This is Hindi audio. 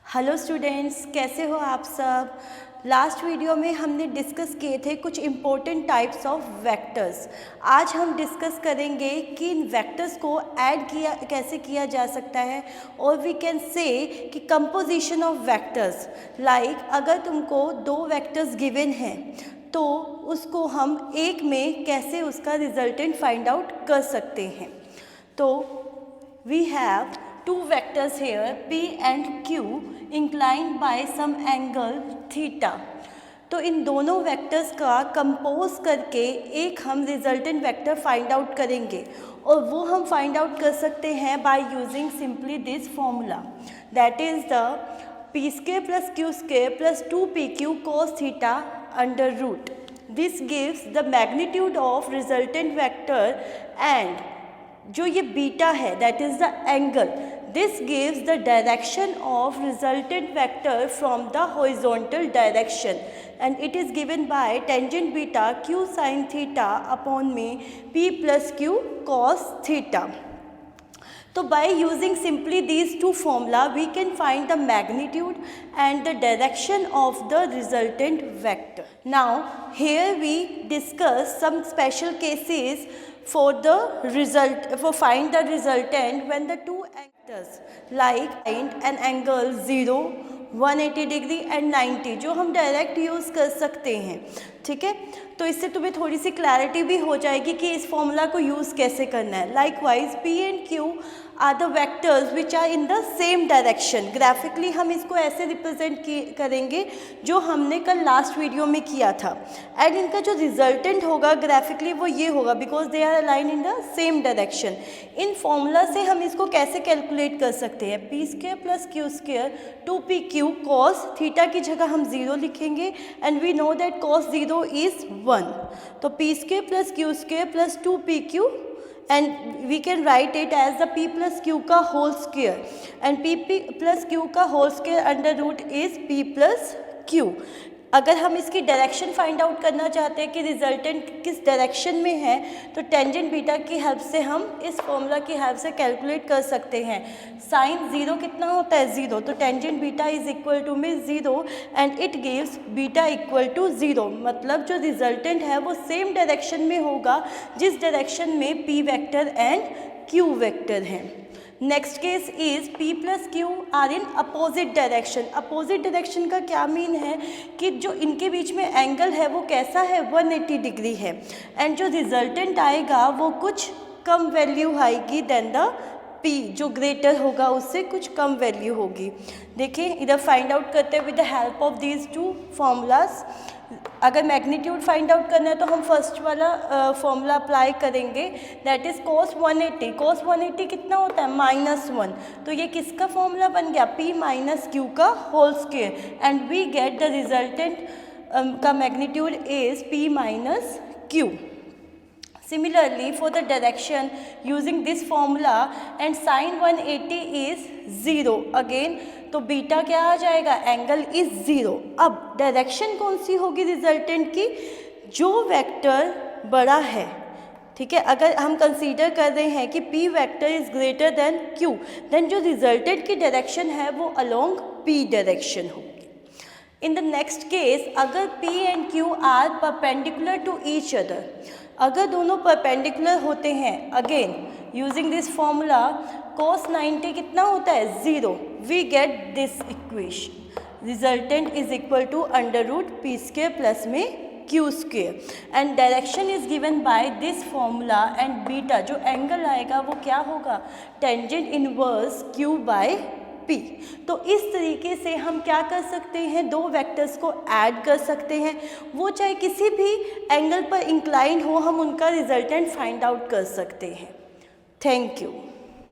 हेलो स्टूडेंट्स, कैसे हो आप सब। लास्ट वीडियो में हमने डिस्कस किए थे कुछ इम्पोर्टेंट टाइप्स ऑफ वेक्टर्स। आज हम डिस्कस करेंगे कि इन वेक्टर्स को ऐड कैसे किया जा सकता है, और वी कैन से कि कंपोजिशन ऑफ वेक्टर्स। लाइक अगर तुमको दो वेक्टर्स गिवन हैं तो उसको हम एक में कैसे उसका रिजल्टेंट फाइंड आउट कर सकते हैं। तो we have two vectors here p and q inclined by some angle theta। तो इन दोनों वेक्टर्स का कंपोज करके एक हम रिजल्टेंट वेक्टर फाइंड आउट करेंगे, और वो हम फाइंड आउट कर सकते हैं by using simply this formula, that is the p square plus q square plus 2pq cos theta under root. This gives the magnitude of resultant vector, and जो ये बीटा है that is the angle, this gives the direction of resultant vector from the horizontal direction, and it is given by tangent beta q sin theta upon में p plus q cos theta. तो by using simply these two formula we can find the magnitude and the direction of the resultant vector. Now here we discuss some special cases for find the resultant when the two vectors like an angle 0, 180 degree and 90 जो हम डायरेक्ट यूज़ कर सकते हैं। ठीक है, तो इससे तुम्हें थोड़ी सी क्लैरिटी भी हो जाएगी कि इस फॉर्मूला को यूज़ कैसे करना है। Likewise p and q are the vectors which are in the same direction. Graphically हम इसको ऐसे रिप्रेजेंट करेंगे जो हमने कल लास्ट वीडियो में किया था, एंड इनका जो रिजल्टेंट होगा ग्राफिकली वो ये होगा, because they are align in the same direction. इन फॉर्मूला से हम इसको कैसे कैलकुलेट कर सकते हैं, p square plus q square 2pq cos theta की जगह हम 0 लिखेंगे, and we know that cos 0 is 1। तो p square plus q square plus 2pq, and we can write it as the p plus q का whole square, and p plus q का whole square under root is p plus q। अगर हम इसकी डायरेक्शन फाइंड आउट करना चाहते हैं कि रिजल्टेंट किस डायरेक्शन में है, तो टेंजेंट बीटा की हेल्प से हम इस फॉर्मूला की हेल्प से कैलकुलेट कर सकते हैं। साइन 0 कितना होता है, 0, तो tangent beta is equal to में 0, and it gives beta equal to 0। मतलब जो रिजल्टेंट है वो सेम डायरेक्शन में होगा जिस डायरेक्शन में p vector and q vector हैं। Next case is p plus q are in opposite direction. Opposite direction का क्या मीन है कि जो इनके बीच में एंगल है वो कैसा है, 180 डिग्री है, एंड जो रिजल्टेंट आएगा वो कुछ कम वैल्यू आएगी देन द p, जो ग्रेटर होगा उससे कुछ कम वैल्यू होगी। देखिए इधर फाइंड आउट करते हैं with the help of these two formulas. अगर मैग्नीट्यूड फाइंड आउट करना है तो हम फर्स्ट वाला फॉर्मूला अप्लाई करेंगे, दैट इज cos 180। cos 180 कितना होता है, -1, तो ये किसका फॉर्मूला बन गया, p माइनस क्यू का whole square, and we get the resultant का magnitude is p minus q. Similarly for the direction using this formula, and sin 180 is 0 again, तो बीटा क्या आ जाएगा, एंगल इज 0। अब डायरेक्शन कौन सी होगी रिजल्टेंट की, जो वेक्टर बड़ा है। ठीक है, अगर हम कंसीडर कर रहे हैं कि p vector is greater than q, then जो रिजल्टेंट की डायरेक्शन है वो अलोंग p डायरेक्शन होगी। इन द नेक्स्ट केस अगर p and q are perpendicular to each other, अगर दोनों परपेंडिकुलर होते हैं, again using this formula cos 90 कितना होता है, 0, we get this equation, resultant is equal to under root p square plus में q square, and direction is given by this formula, and beta जो एंगल आएगा वो क्या होगा, tangent inverse q by p। तो इस तरीके से हम क्या कर सकते हैं, दो वेक्टर्स को ऐड कर सकते हैं, वो चाहे किसी भी एंगल पर इंक्लाइन हो, हम उनका रिजल्टेंट फाइंड आउट कर सकते हैं। Thank you.